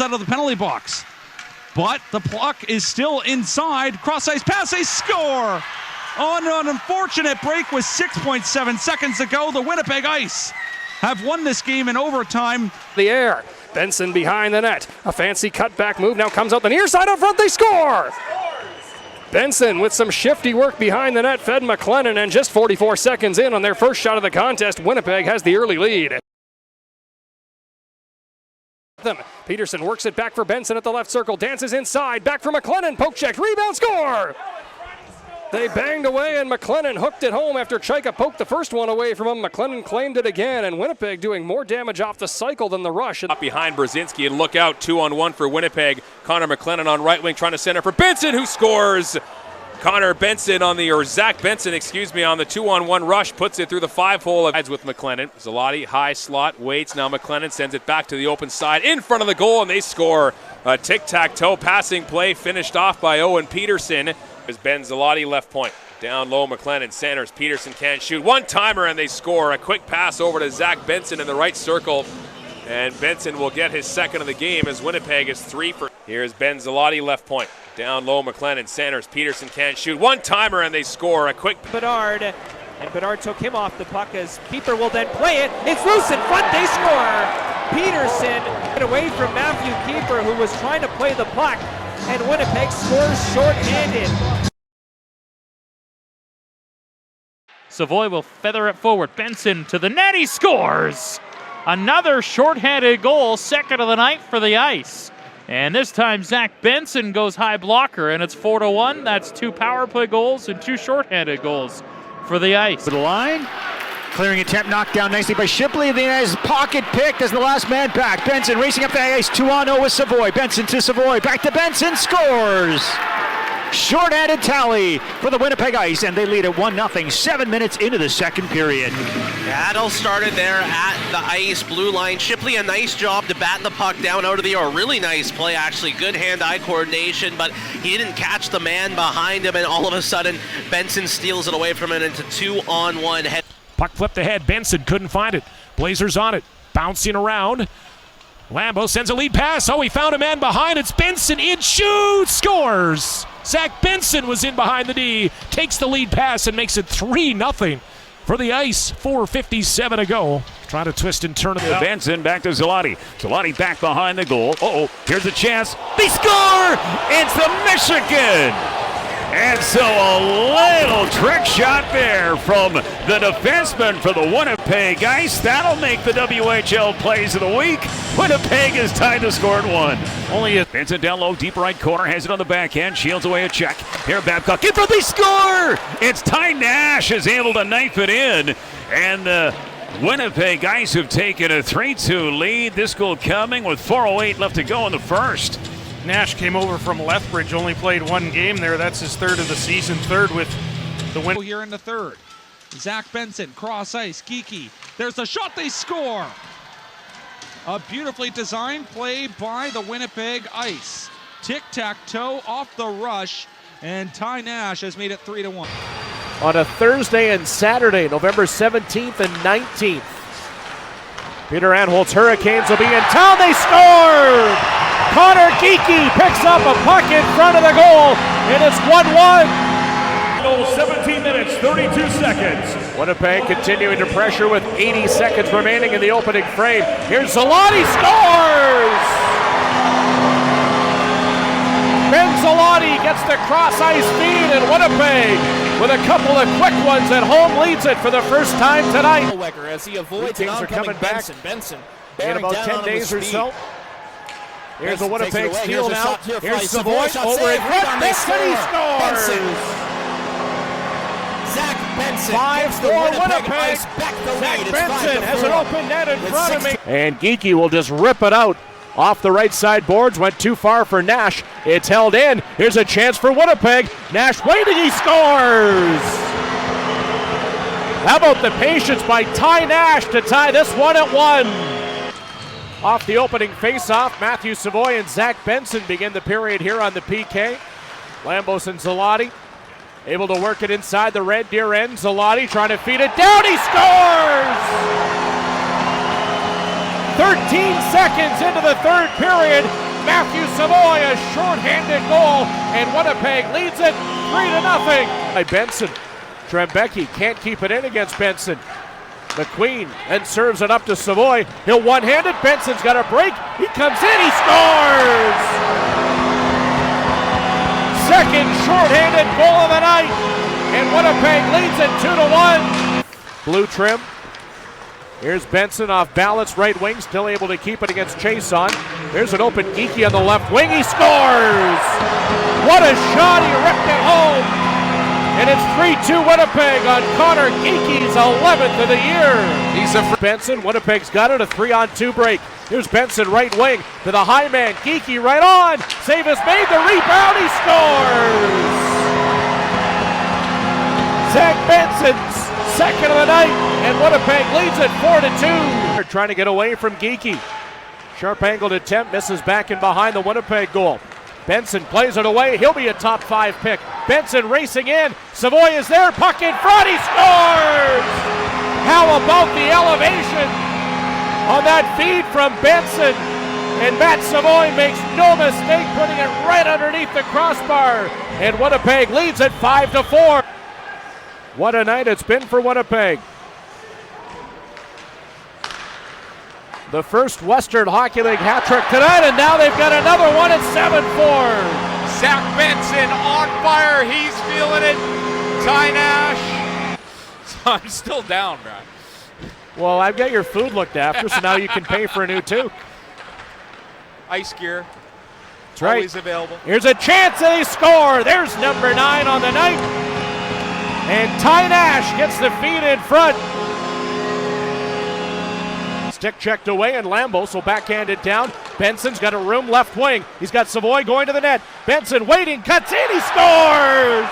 out of the penalty box. But the puck is still inside. Cross-ice pass, they score! On an unfortunate break with 6.7 seconds to go, the Winnipeg Ice have won this game in overtime. The air. Benson behind the net. A fancy cutback move now comes out the near side up front. They score! Benson with some shifty work behind the net fed McLennan, and just 44 seconds in on their first shot of the contest, Winnipeg has the early lead. Peterson works it back for Benson at the left circle, dances inside, back for McLennan, poke check, rebound, score! They banged away and McLennan hooked it home after Chaika poked the first one away from him. McLennan claimed it again, and Winnipeg doing more damage off the cycle than the rush. Behind Brzezinski, and look out, 2-on-1 for Winnipeg. Connor McLennan on right wing trying to center for Benson, who scores. Zach Benson on the 2-on-1 rush, puts it through the 5-hole with McLennan. Zalotti, high slot, waits, now McLennan sends it back to the open side in front of the goal, and they score. A tic-tac-toe passing play finished off by Owen Peterson. As Ben Zalotti left point. Down low, McLennan centers. Peterson can't shoot. One-timer, and they score. A quick pass over to Zach Benson in the right circle. And Benson will get his second of the game as Winnipeg is 3 for. Here's Ben Zalotti left point. Down low, McLennan centers. Peterson can't shoot. One-timer, and they score. A quick. Bedard, and Bedard took him off the puck as Pieper will then play it. It's loose in front. They score. Peterson get away from Matthew Pieper, who was trying to play the puck. And Winnipeg scores short-handed. Savoy will feather it forward. Benson to the net. He scores! Another short-handed goal, second of the night for the Ice. And this time Zach Benson goes high blocker, and it's 4-1. That's 2 power play goals and 2 short-handed goals for the Ice. To the line. Clearing attempt knocked down nicely by Shipley. The his pocket picked as the last man back. Benson racing up the ice, 2-on-0 with Savoy. Benson to Savoy, back to Benson, scores! Short-handed tally for the Winnipeg Ice, and they lead at 1-0, 7 minutes into the second period. Battle started there at the ice, blue line. Shipley, a nice job to bat the puck down out of the air. A really nice play, actually. Good hand-eye coordination, but he didn't catch the man behind him, and all of a sudden, Benson steals it away from him into 2-on-1 head. Puck flipped ahead. Benson couldn't find it. Blazers on it. Bouncing around. Lambeau sends a lead pass. Oh, he found a man behind. It's Benson in, shoots, scores. Zach Benson was in behind the D. Takes the lead pass and makes it 3-0 for the Ice. 4:57 to go. Trying to twist and turn it out. Benson back to Zalotti. Zalotti back behind the goal. Here's a chance. They score! It's the Michigan! And so a little trick shot there from the defenseman for the Winnipeg Ice. That'll make the WHL plays of the week. Winnipeg is tied to score at 1. Benson down low, deep right corner, has it on the backhand, shields away a check. Here Babcock, in front, they score! It's Ty Nash is able to knife it in. And the Winnipeg Ice have taken a 3-2 lead. This goal coming with 4:08 left to go in the first. Nash came over from Lethbridge, only played 1 game there. That's his 3rd of the season, 3rd with the win. Here in the 3rd. Zach Benson, cross ice, Geeky. There's a shot, they score! A beautifully designed play by the Winnipeg Ice. Tic-tac-toe off the rush, and Ty Nash has made it 3-1. On a Thursday and Saturday, November 17th and 19th. Peter Anholt's Hurricanes will be in town. They scored! Connor Geeky picks up a puck in front of the goal, and it's 1-1. 17 minutes, 32 seconds. Winnipeg continuing to pressure with 80 seconds remaining in the opening frame. Here's Zalotti, scores! Ben Zalotti gets the cross-ice feed, and Winnipeg, with a couple of quick ones at home, leads it for the first time tonight. As he avoids an oncoming Benson in about 10 days or so. Here's a Winnipeg steal now. Here's Savoy over in front. Benson, he scores! Zach Benson 5-4 Winnipeg. Zach Benson has an open net in front of me. And Geeky will just rip it out off the right side boards. Went too far for Nash. It's held in. Here's a chance for Winnipeg. Nash waiting. He scores! How about the patience by Ty Nash to tie this one at 1? Off the opening faceoff, Matthew Savoy and Zach Benson begin the period here on the PK. Lambos and Zalotti able to work it inside the Red Deer end. Zalotti trying to feed it down. He scores! 13 seconds into the 3rd period. Matthew Savoy, a short-handed goal, and Winnipeg leads it 3-0. By Benson. Trembecki can't keep it in against Benson. McQueen then serves it up to Savoy. He'll one-hand it. Benson's got a break. He comes in. He scores! Second short-handed goal of the night. And Winnipeg leads it 2-1. Blue trim. Here's Benson off balance right wing. Still able to keep it against Chason. There's an open Geekie on the left wing. He scores! What a shot. He ripped it home. And it's 3-2 Winnipeg on Connor Geekie's 11th of the year. He's a Benson. Winnipeg's got it. A 3-on-2 break. Here's Benson right wing to the high man. Geekie right on. Save is made. The rebound. He scores. Zach Benson's second of the night. And Winnipeg leads it 4-2. They're trying to get away from Geekie. Sharp angled attempt. Misses back and behind the Winnipeg goal. Benson plays it away. He'll be a top 5 pick. Benson racing in. Savoy is there. Puck in front. He scores! How about the elevation on that feed from Benson? And Matt Savoy makes no mistake putting it right underneath the crossbar. And Winnipeg leads it 5-4. What a night it's been for Winnipeg. The first Western Hockey League hat trick tonight, and now they've got another one at 7-4. Zach Benson on fire. He's feeling it. Ty Nash. So I'm still down, Brad. Well, I've got your food looked after, so now you can pay for a new toque. Ice gear. That's right. Always available. Here's a chance and they score. There's number 9 on the night. And Ty Nash gets the feed in front. Stick checked away, and Lambos will backhand it down. Benson's got a room left wing. He's got Savoy going to the net. Benson waiting, cuts in, he scores!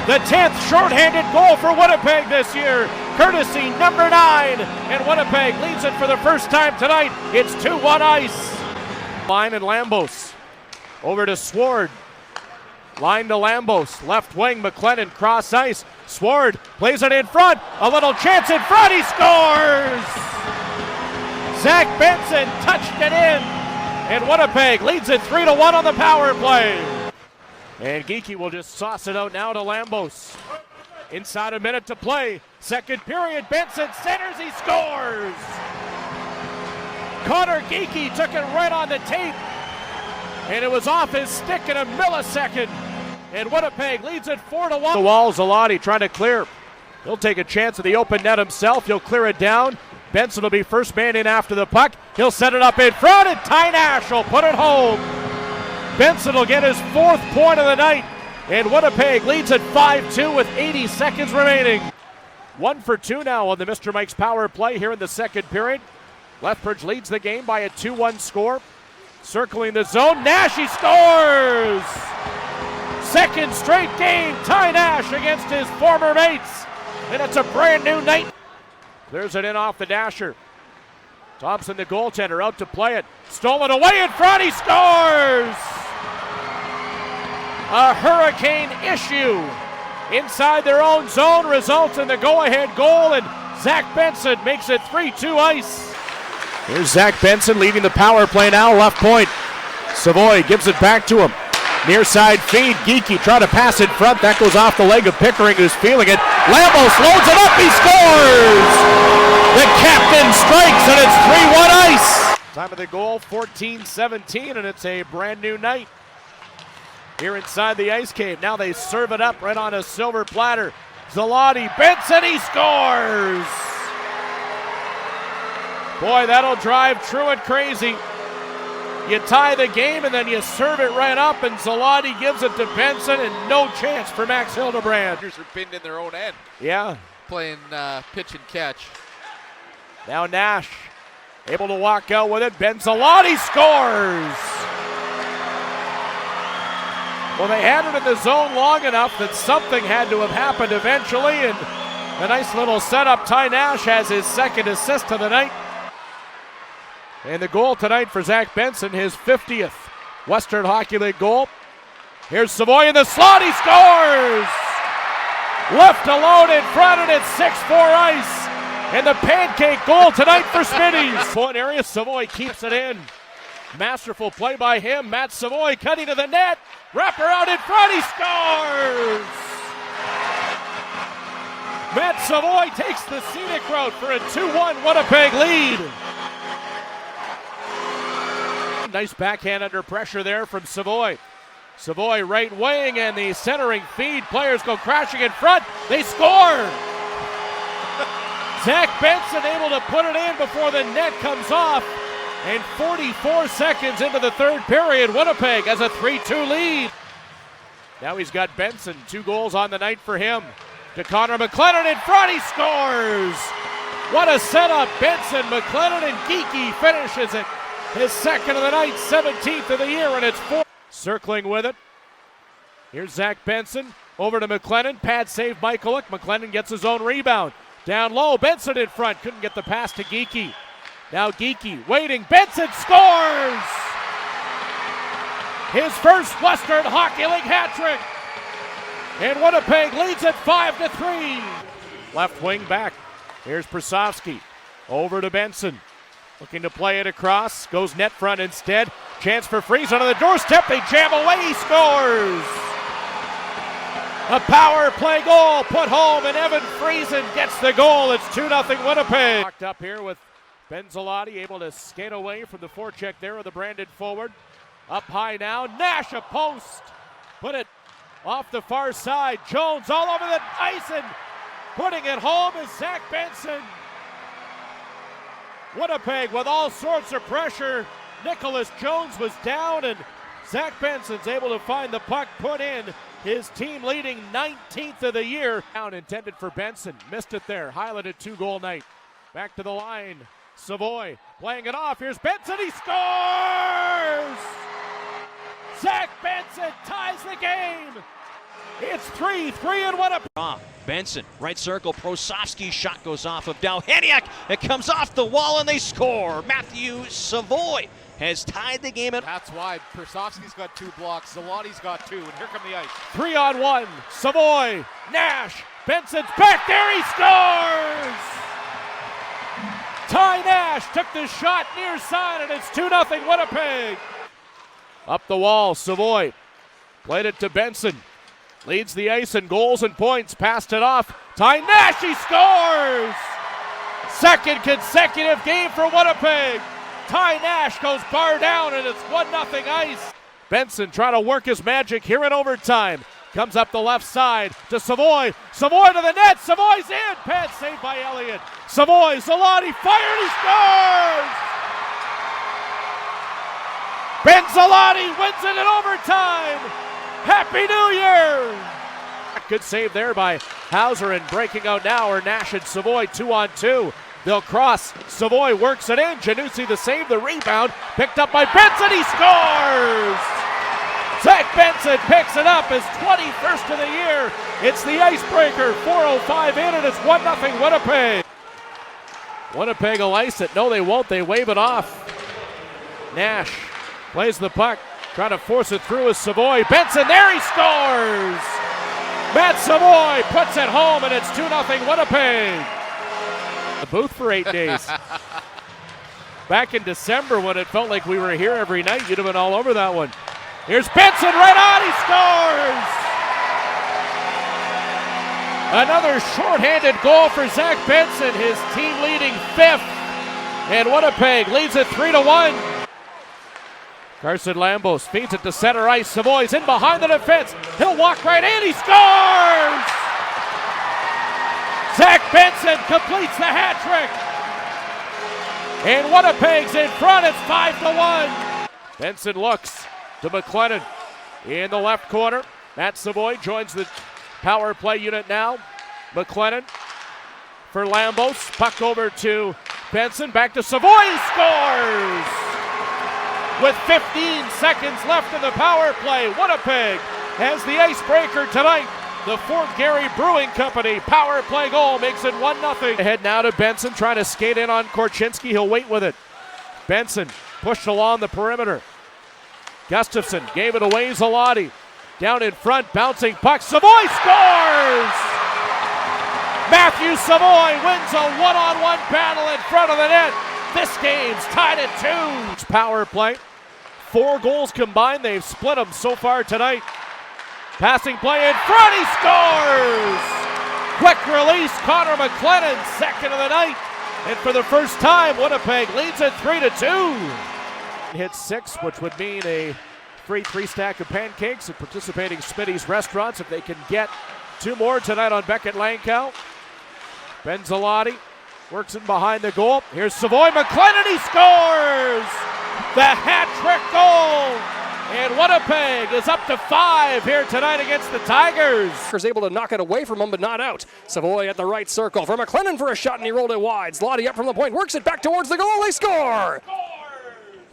The 10th shorthanded goal for Winnipeg this year, courtesy number 9. And Winnipeg leads it for the first time tonight. It's 2-1 Ice. Line and Lambos. Over to Sword. Line to Lambos. Left wing, McLennan, cross ice. Sword plays it in front. A little chance in front. He scores! Zach Benson touched it in. And Winnipeg leads it 3-1 on the power play. And Geekie will just sauce it out now to Lambos. Inside a minute to play. Second period. Benson centers. He scores! Connor Geekie took it right on the tape. And it was off his stick in a millisecond. And Winnipeg leads it 4-1. The wall, Zalotti trying to clear. He'll take a chance at the open net himself. He'll clear it down. Benson will be first man in after the puck. He'll set it up in front, and Ty Nash will put it home. Benson will get his 4th point of the night. And Winnipeg leads at 5-2 with 80 seconds remaining. 1 for 2 now on the Mr. Mike's power play here in the second period. Lethbridge leads the game by a 2-1 score. Circling the zone, Nash, he scores! Second straight game, Ty Nash against his former mates. And it's a brand new night. There's it in off the dasher. Thompson, the goaltender, out to play it. Stolen away in front, he scores! A hurricane issue inside their own zone results in the go-ahead goal, and Zach Benson makes it 3-2 Ice. Here's Zach Benson leading the power play now, left point. Savoy gives it back to him. Near side feed, Geekie trying to pass in front. That goes off the leg of Pickering, who's feeling it. Lambos loads it up, he scores! The captain strikes, and it's 3-1 Ice. Time of the goal, 14-17, and it's a brand new night here inside the Ice Cave. Now they serve it up right on a silver platter. Zalotti, Benson, he scores! Boy, that'll drive Truant crazy. You tie the game and then you serve it right up, and Zalotti gives it to Benson, and no chance for Max Hildebrand. Are pinned in their own end. Yeah. Playing pitch and catch. Now Nash able to walk out with it. Ben Zalotti scores! Well, they had it in the zone long enough that something had to have happened eventually, and a nice little setup. Ty Nash has his second assist of the night. And the goal tonight for Zach Benson, his 50th Western Hockey League goal. Here's Savoy in the slot, he scores! Left alone in front, and it's 6-4 Ice. And the pancake goal tonight for Smitty's. Point area, Savoy keeps it in. Masterful play by him. Matt Savoy cutting to the net. Wrapper out in front. He scores! Matt Savoy takes the scenic route for a 2-1 Winnipeg lead. Nice backhand under pressure there from Savoy. Savoy right wing and the centering feed. Players go crashing in front. They score! Zach Benson able to put it in before the net comes off. And 44 seconds into the third period, Winnipeg has a 3-2 lead. Now he's got Benson, 2 goals on the night for him. To Connor McLennan in front, he scores! What a setup, Benson, McLennan, and Geekie finishes it. His second of the night, 17th of the year, and it's 4. Circling with it. Here's Zach Benson, over to McLennan, pad save Michaelic. McLennan gets his own rebound. Down low, Benson in front, couldn't get the pass to Geekie. Now Geekie waiting, Benson scores! His first Western Hockey League hat trick. And Winnipeg leads it 5-3. Left wing back. Here's Prasovsky. Over to Benson. Looking to play it across. Goes net front instead. Chance for Freeze on the doorstep. They jam away. He scores. A power play goal put home, and Evan Friesen gets the goal. It's 2-0 Winnipeg. Locked up here with Benzolati able to skate away from the forecheck there of the branded forward. Up high now. Nash a post. Put it off the far side. Jones all over the ice, and putting it home is Zach Benson. Winnipeg with all sorts of pressure. Nicholas Jones was down, and Zach Benson's able to find the puck, put in his team leading 19th of the year. Down intended for Benson. Missed it there. Highlighted 2-goal night. Back to the line. Savoy playing it off. Here's Benson. He scores! Zach Benson ties the game. It's 3-3 in Winnipeg. Benson, right circle, Prosofsky's shot goes off of Dalheniak. It comes off the wall and they score. Matthew Savoy has tied the game. That's why Prosofsky's got 2 blocks, Zalotti's got 2, and here come the ice. 3-on-1, Savoy, Nash, Benson's back there, he scores! Ty Nash took the shot near side, and it's 2-0 Winnipeg. Up the wall, Savoy played it to Benson. Leads the ice in goals and points. Passed it off. Ty Nash, he scores! Second consecutive game for Winnipeg. Ty Nash goes bar down, and it's 1-0 Ice. Benson trying to work his magic here in overtime. Comes up the left side to Savoy. Savoy to the net. Savoy's in. Pad saved by Elliott. Savoy, Zalotti fired. He scores! Ben Zalotti wins it in overtime. Happy New Year! Good save there by Hauser, and breaking out now are Nash and Savoy 2-on-2. They'll cross. Savoy works it in. Januzzi the save, the rebound. Picked up by Benson. He scores! Zach Benson picks it up, his 21st of the year. It's the icebreaker. 4:05 in, and it's 1-0 Winnipeg. Winnipeg will ice it. No, they won't. They wave it off. Nash plays the puck. Trying to force it through is Savoy. Benson, there he scores! Matt Savoy puts it home, and it's 2-0 Winnipeg. The booth for 8 days. Back in December when it felt like we were here every night, you'd have been all over that one. Here's Benson right on, he scores! Another shorthanded goal for Zach Benson, his team leading 5th. And Winnipeg leads it 3-1. Carson Lambos feeds it to center ice. Savoy's in behind the defense. He'll walk right in. He scores! Zach Benson completes the hat trick. And Winnipeg's in front. It's 5-1. Benson looks to McLennan in the left corner. Matt Savoy joins the power play unit now. McLennan for Lambos. Puck over to Benson. Back to Savoy. He scores! With 15 seconds left in the power play, Winnipeg has the icebreaker tonight. The Fort Garry Brewing Company power play goal makes it 1-0. Ahead now to Benson, trying to skate in on Korchinski. He'll wait with it. Benson pushed along the perimeter. Gustafson gave it away. Zalotti down in front, bouncing puck. Savoy scores! Matthew Savoy wins a one-on-one battle in front of the net. This game's tied at 2. Power play. 4 goals combined. They've split them so far tonight. Passing play in front, he scores! Quick release, Connor McLennan, second of the night. And for the first time, Winnipeg leads it 3-2. Hit 6, which would mean a free 3-stack of pancakes at participating Smitty's restaurants if they can get 2 more tonight on Beckett Langkow. Benson works in behind the goal. Here's Savoy, McLennan, he scores! The hat-trick goal! And Winnipeg is up to 5 here tonight against the Tigers. Was able to knock it away from him, but not out. Savoy at the right circle for McLennan for a shot, and he rolled it wide. Zloty up from the point, works it back towards the goal. They score!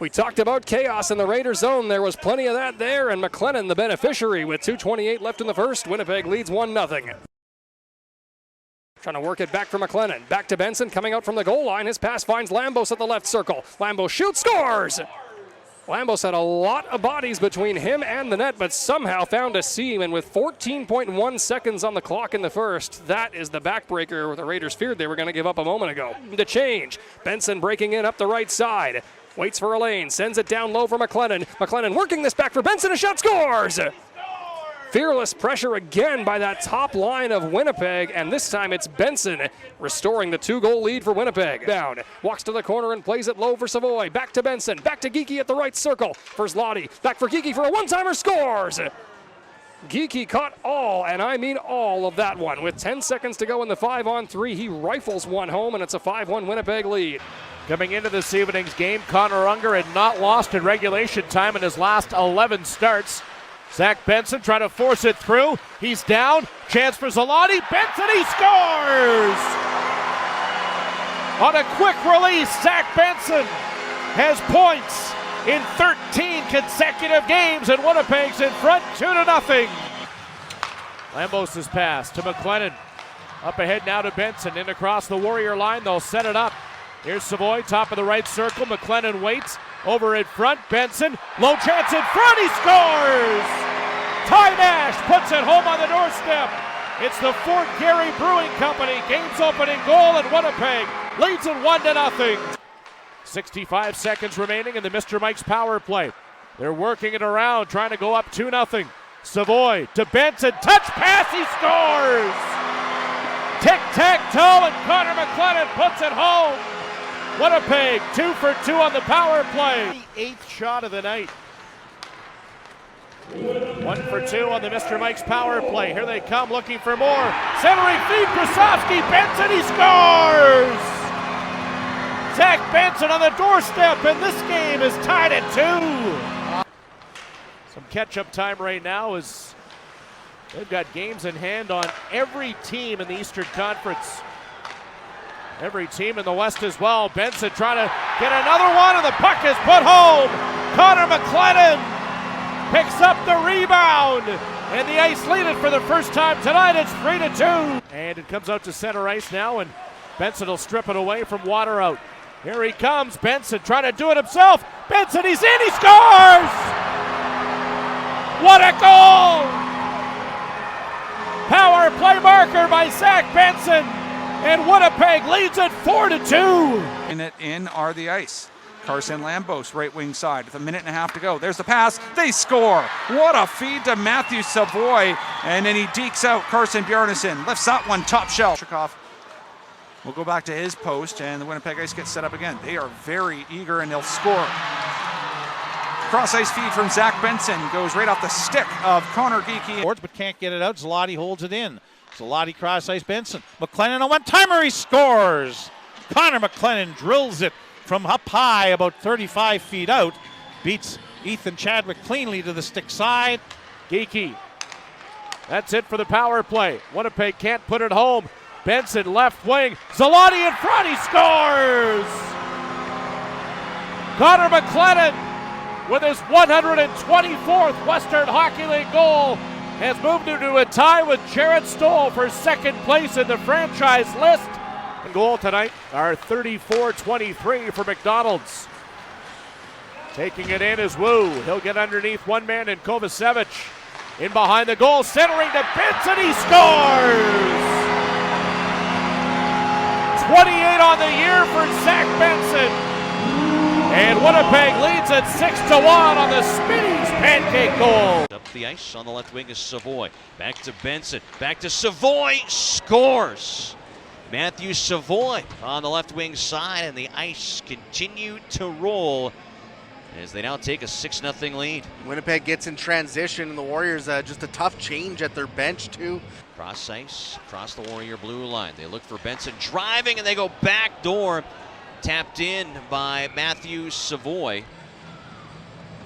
We talked about chaos in the Raider zone. There was plenty of that there, and McLennan the beneficiary with 2:28 left in the first. Winnipeg leads 1-0. Trying to work it back for McLennan. Back to Benson, coming out from the goal line. His pass finds Lambos at the left circle. Lambos shoots, scores! Lambos had a lot of bodies between him and the net, but somehow found a seam, and with 14.1 seconds on the clock in the first, that is the backbreaker the Raiders feared they were going to give up a moment ago. The change, Benson breaking in up the right side. Waits for a lane, sends it down low for McLennan. McLennan working this back for Benson, a shot, scores! Fearless pressure again by that top line of Winnipeg, and this time it's Benson restoring the 2-goal lead for Winnipeg. Down, walks to the corner and plays it low for Savoy. Back to Benson, back to Geekie at the right circle for Zloty. Back for Geekie for a one-timer, scores! Geekie caught all, and I mean all of that one. With 10 seconds to go in the 5-on-3, he rifles one home, and it's a 5-1 Winnipeg lead. Coming into this evening's game, Connor Unger had not lost in regulation time in his last 11 starts. Zach Benson trying to force it through. He's down. Chance for Zloty. Benson, he scores! On a quick release, Zach Benson has points in 13 consecutive games, and Winnipeg's in front 2-0. Lambos' pass to McLennan. Up ahead now to Benson. In across the Warrior line. They'll set it up. Here's Savoy, top of the right circle. McLennan waits. Over in front, Benson, low chance in front, he scores! Ty Nash puts it home on the doorstep. It's the Fort Garry Brewing Company game's opening goal, and Winnipeg leads it 1-0. 65 seconds remaining in the Mr. Mike's power play. They're working it around, trying to go up 2-0. Savoy to Benson, touch pass, he scores! Tic-tac-toe, and Connor McLennan puts it home. Winnipeg 2 for 2 on the power play. 8th shot of the night. 1 for 2 on the Mr. Mike's power play. Here they come looking for more. Centering feed, Krasovsky, Benson, he scores! Zach Benson on the doorstep, and this game is tied at 2. Some catch-up time right now as they've got games in hand on every team in the Eastern Conference. Every team in the West as well. Benson trying to get another one, and the puck is put home. Connor McLennan picks up the rebound, and the Ice lead it for the first time tonight. It's 3-2. And it comes out to center ice now, and Benson will strip it away from Waterout. Here he comes, Benson trying to do it himself. Benson, he's in, he scores! What a goal! Power play marker by Zach Benson. And Winnipeg leads it 4-2. In it in are the Ice. Carson Lambos, right wing side, with a minute and a half to go. There's the pass. They score. What a feed to Matthew Savoy. And then he dekes out Carson Bjarnason. Lifts that one top shelf. Chikov will go back to his post, and the Winnipeg Ice get set up again. They are very eager, and they'll score. Cross ice feed from Zach Benson. Goes right off the stick of Connor Geekie. But can't get it out. Zloty holds it in. Zloty cross ice Benson. McLennan, a one-timer, he scores! Connor McLennan drills it from up high, about 35 feet out. Beats Ethan Chadwick cleanly to the stick side. Geekie. That's it for the power play. Winnipeg can't put it home. Benson left wing. Zloty in front, he scores! Connor McLennan with his 124th Western Hockey League goal has moved into a tie with Jared Stoll for second place in the franchise list. And goal tonight are 34-23 for McDonald's. Taking it in is Wu. He'll get underneath one man in Kovacevic. In behind the goal, centering to Benson, he scores! 28 on the year for Zach Benson. And Winnipeg leads at 6-1 on the Smitty's pancake goal. Up the ice on the left wing is Savoy. Back to Benson. Back to Savoy. Scores. Matthew Savoy on the left wing side, and the Ice continue to roll as they now take a 6-0 lead. Winnipeg gets in transition, and the Warriors just a tough change at their bench too. Cross ice, across the Warrior blue line. They look for Benson driving, and they go back door. Tapped in by Matthew Savoy.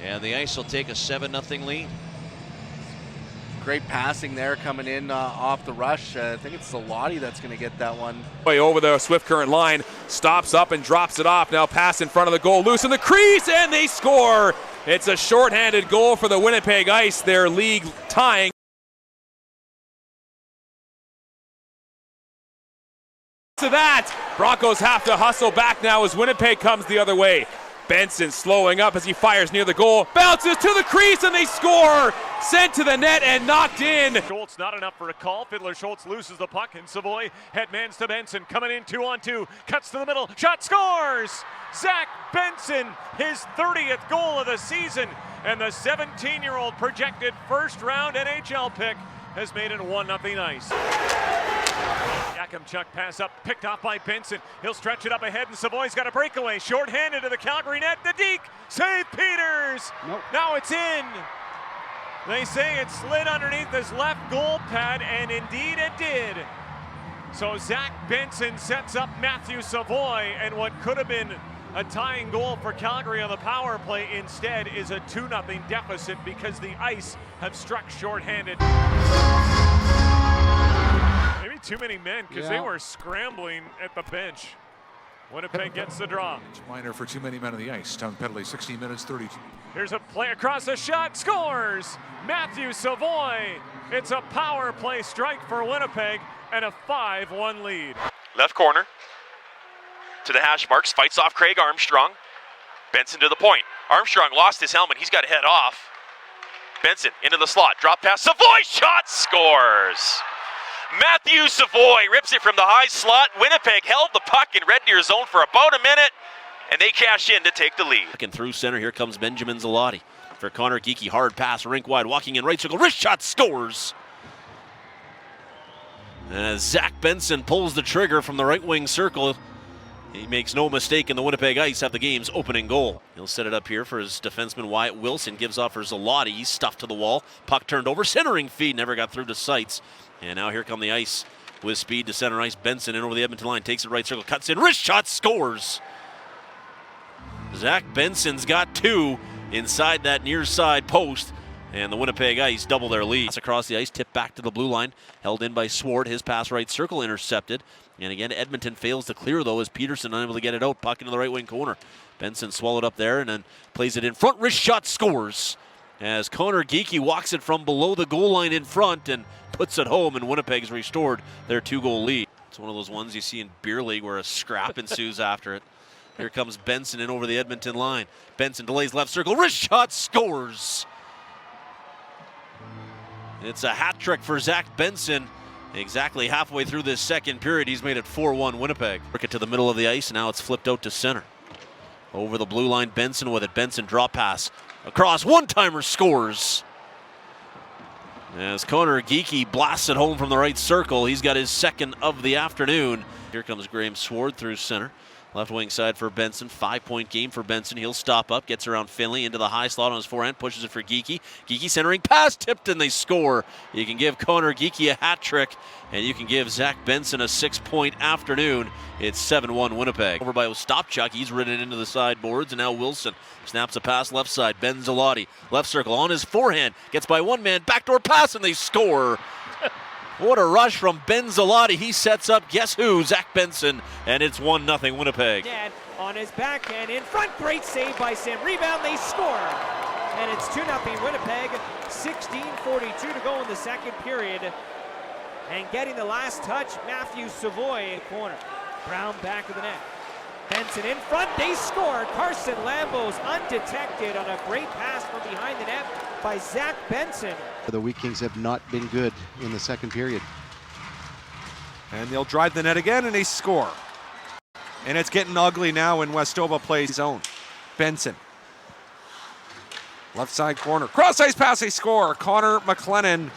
And the Ice will take a 7-0 lead. Great passing there coming in off the rush. I think it's Zalotti that's going to get that one. Way over the Swift Current line, stops up and drops it off. Now pass in front of the goal, loose in the crease, and they score. It's a shorthanded goal for the Winnipeg Ice, their league tying. To that, Broncos have to hustle back now as Winnipeg comes the other way. Benson slowing up as he fires near the goal, bounces to the crease, and they score! Sent to the net and knocked in. Schultz not enough for a call. Fiddler Schultz loses the puck, and Savoy headmans to Benson, coming in 2-on-2, cuts to the middle, shot, scores! Zach Benson, his 30th goal of the season, and the 17-year-old projected first-round NHL pick has made it a 1-0 Ice. Yakimchuk pass up, picked off by Benson. He'll stretch it up ahead, and Savoy's got a breakaway. Short-handed to the Calgary net. The deke, save Peters. Nope. Now it's in. They say it slid underneath his left goal pad, and indeed it did. So Zach Benson sets up Matthew Savoy, and what could have been a tying goal for Calgary on the power play instead is a 2-0 deficit because the Ice have struck short-handed. Maybe too many men because they were scrambling at the bench. Winnipeg gets the draw. Minor for too many men on the ice. Time penalty, 16 minutes, 32. Here's a play across the shot, scores! Matthew Savoy. It's a power play strike for Winnipeg and a 5-1 lead. Left corner to the hash marks, fights off Craig Armstrong. Benson to the point. Armstrong lost his helmet. He's got to head off. Benson into the slot, drop pass. Savoy shot, scores! Matthew Savoy rips it from the high slot. Winnipeg held the puck in Red Deer zone for about a minute, and they cash in to take the lead. And through center, here comes Benjamin Zalotti. For Connor Geekie, hard pass, rink wide, walking in right circle, wrist shot, scores! As Zach Benson pulls the trigger from the right wing circle, he makes no mistake, and the Winnipeg Ice have the game's opening goal. He'll set it up here for his defenseman Wyatt Wilson, gives off for Zalotti, he's stuffed to the wall, puck turned over, centering feed, never got through to Seitz. And now here come the Ice with speed to center ice. Benson in over the Edmonton line, takes it right circle, cuts in, wrist shot, scores! Zach Benson's got two inside that near side post, and the Winnipeg Ice double their lead. Pass across the ice, tipped back to the blue line, held in by Swart, his pass right circle intercepted. And again, Edmonton fails to clear though as Peterson unable to get it out, puck into the right wing corner. Benson swallowed up there and then plays it in front, wrist shot, scores! As Connor Geekie walks it from below the goal line in front and puts it home, and Winnipeg's restored their 2-goal lead. It's one of those ones you see in beer league where a scrap ensues after it. Here comes Benson in over the Edmonton line. Benson delays left circle, wrist shot, scores! It's a hat trick for Zach Benson. Exactly halfway through this second period, he's made it 4-1 Winnipeg. Work it to the middle of the ice, and now it's flipped out to center. Over the blue line, Benson with it. Benson drop pass. Across, one-timer, scores. As Connor Geekie blasts it home from the right circle, he's got his second of the afternoon. Here comes Graham Sword through center. Left wing side for Benson, 5-point game for Benson. He'll stop up, gets around Finley into the high slot on his forehand, pushes it for Geekie. Geekie centering, pass tipped, and they score. You can give Connor Geekie a hat trick, and you can give Zach Benson a 6-point afternoon. It's 7-1 Winnipeg. Over by Ostapchuk, he's ridden into the sideboards, and now Wilson snaps a pass left side. Ben Zalotti, left circle on his forehand, gets by one man, backdoor pass, and they score. What a rush from Ben Zalotti. He sets up, guess who? Zach Benson, and it's 1-0 Winnipeg. Dad on his backhand in front, great save by Sam. Rebound, they score. And it's 2-0 Winnipeg, 16:42 to go in the second period. And getting the last touch, Matthew Savoy in corner. Brown back of the net. Benson in front, they score. Carson Lambos undetected on a great pass from behind the net by Zach Benson. The Wheat Kings have not been good in the second period. And they'll drive the net again, and they score. And it's getting ugly now in Westoba plays zone. Benson. Left side corner. Cross ice pass, they score. Connor McLennan.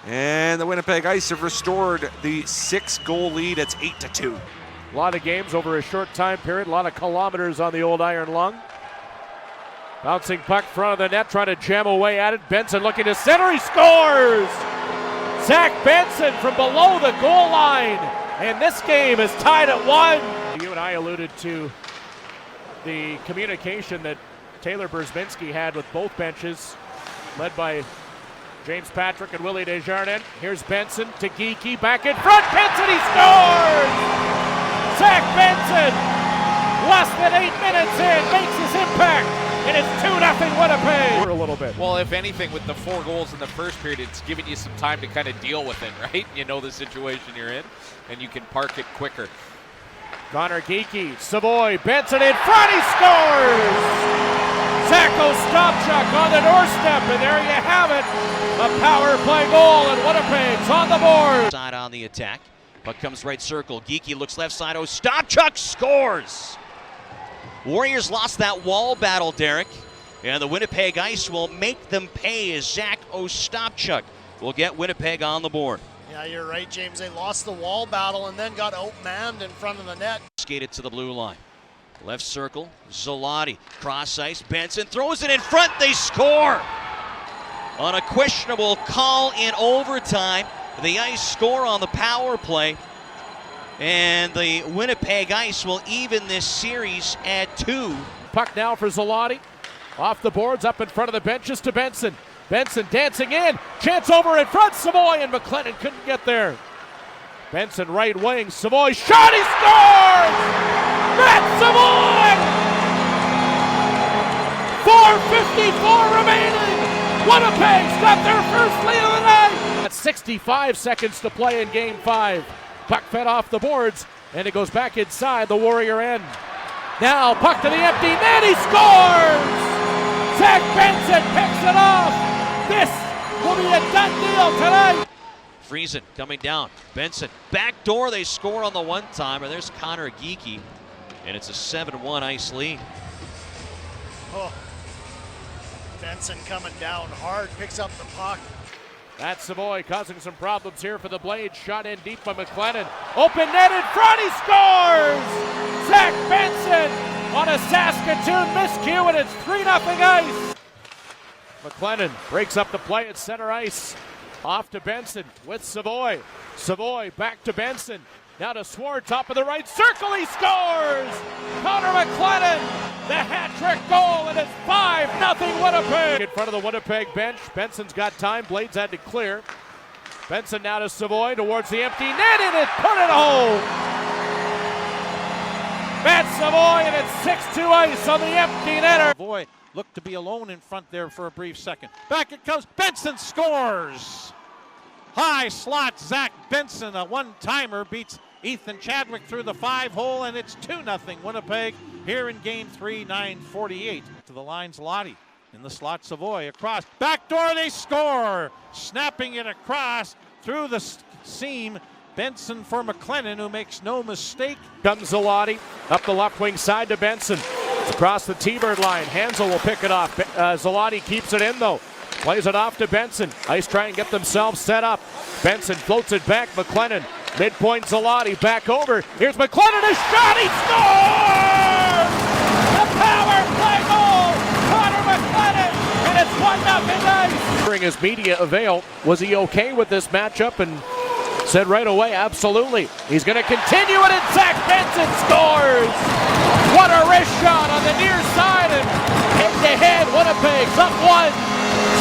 And the Winnipeg Ice have restored the 6-goal lead. It's 8-2. A lot of games over a short time period. A lot of kilometers on the old iron lung. Bouncing puck front of the net, trying to jam away at it. Benson looking to center. He scores! Zach Benson from below the goal line. And this game is tied at 1. You and I alluded to the communication that Taylor Berzminski had with both benches, led by James Patrick and Willie Desjardins. Here's Benson to Geekie, back in front. Benson, he scores! Zach Benson, less than 8 minutes in, makes his impact. And it's 2-0 Winnipeg. For a little bit. Well, if anything, with the 4 goals in the first period, it's giving you some time to kind of deal with it, right? You know the situation you're in, and you can park it quicker. Connor Geekie, Savoy, Benson in front, he scores! Zach Ostapchuk on the doorstep, and there you have it. A power play goal, and Winnipeg's on the board. Side on the attack. Puck comes right circle. Geekie looks left side. Ostapchuk scores! Warriors lost that wall battle, Derek, and the Winnipeg Ice will make them pay as Zach Ostapchuk will get Winnipeg on the board. Yeah, you're right, James. They lost the wall battle and then got outmanned in front of the net. Skated to the blue line. Left circle, Zalotti, cross ice, Benson throws it in front, they score! On a questionable call in overtime, the Ice score on the power play, and the Winnipeg Ice will even this series at 2. Puck now for Zalotti, off the boards, up in front of the benches to Benson. Benson dancing in, chance over in front, Savoy, and McLennan couldn't get there. Benson right wing, Savoy shot, he scores! Matt Savoy! 4:54 remaining. Winnipeg's got their first lead of the night. At 65 seconds to play in Game 5. Puck fed off the boards, and it goes back inside the Warrior end. Now puck to the empty net, he scores! Zach Benson picks it off. This will be a done deal tonight. Friesen coming down. Benson, backdoor, they score on the one-timer. There's Connor Geekie, and it's a 7-1 Ice lead. Oh. Benson coming down hard, picks up the puck. That's Savoy causing some problems here for the Blades. Shot in deep by McLennan. Open net in front, he scores! Zach Benson on a Saskatoon miscue, and it's 3-0 Ice. McLennan breaks up the play at center ice. Off to Benson with Savoy. Savoy back to Benson. Now to Sword, top of the right circle, he scores! Connor McLennan, the hat-trick goal, and it's 5-0 Winnipeg. In front of the Winnipeg bench, Benson's got time, Blades had to clear. Benson now to Savoy towards the empty net, and it put it home! Matt Savoy, and it's 6-2 Ice on the empty netter. Savoy looked to be alone in front there for a brief second. Back it comes, Benson scores! High slot, Zach Benson, a one-timer, beats Ethan Chadwick through the 5-hole, and it's 2-0 Winnipeg here in Game 3, 9:48. To the lines, Lottie in the slot, Savoy across. Backdoor, they score! Snapping it across through the seam. Benson for McLennan, who makes no mistake. Comes Zalotti up the left wing side to Benson. Across the T-Bird line, Hansel will pick it off. Zalotti keeps it in though. Plays it off to Benson. Ice try and get themselves set up. Benson floats it back. McLennan. Midpoint Zalotti back over. Here's McLennan. A shot. He scores! A power play goal. Connor McLennan. And it's 1-0 Ice. During his media avail, was he okay with this matchup? And said right away, absolutely. He's going to continue it, and Zach Benson scores! What a wrist shot on the near side, and head-to-head, Winnipeg's up 1.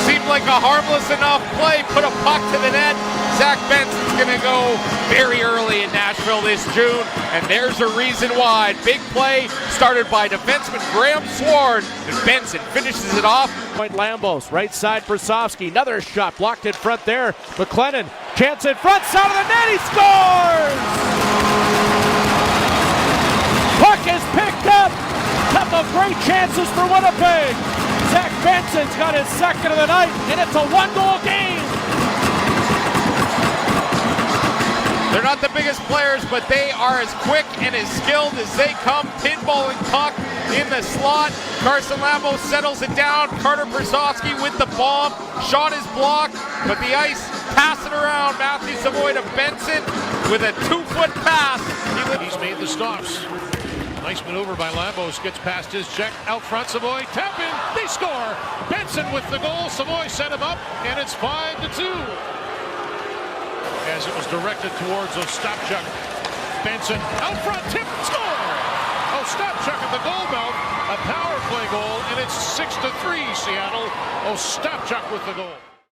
Seemed like a harmless enough play, put a puck to the net. Zach Benson's going to go very early in Nashville this June, and there's a reason why. Big play started by defenseman Graham Sword, and Benson finishes it off. Point Lambos, right side for Sofsky. Another shot blocked in front there. McLennan, chance in front, side of the net, he scores! Puck is picked up. Couple of great chances for Winnipeg. Zach Benson's got his second of the night, and it's a 1-goal game. They're not the biggest players, but they are as quick and as skilled as they come. Pinballing puck in the slot. Carson Lambo settles it down. Carter Brzezowski with the bomb. Shot is blocked, but the Ice pass it around. Matthew Savoy to Benson with a 2-foot pass. He's made the stops. Nice maneuver by Lambos, gets past his check, out front, Savoy, tap in, they score! Benson with the goal, Savoy set him up, and it's 5-2. As it was directed towards Ostapchuk. Benson, out front, tip, score! Ostapchuk at the goal mouth, a power play goal, and it's 6-3 Seattle. Ostapchuk with the goal.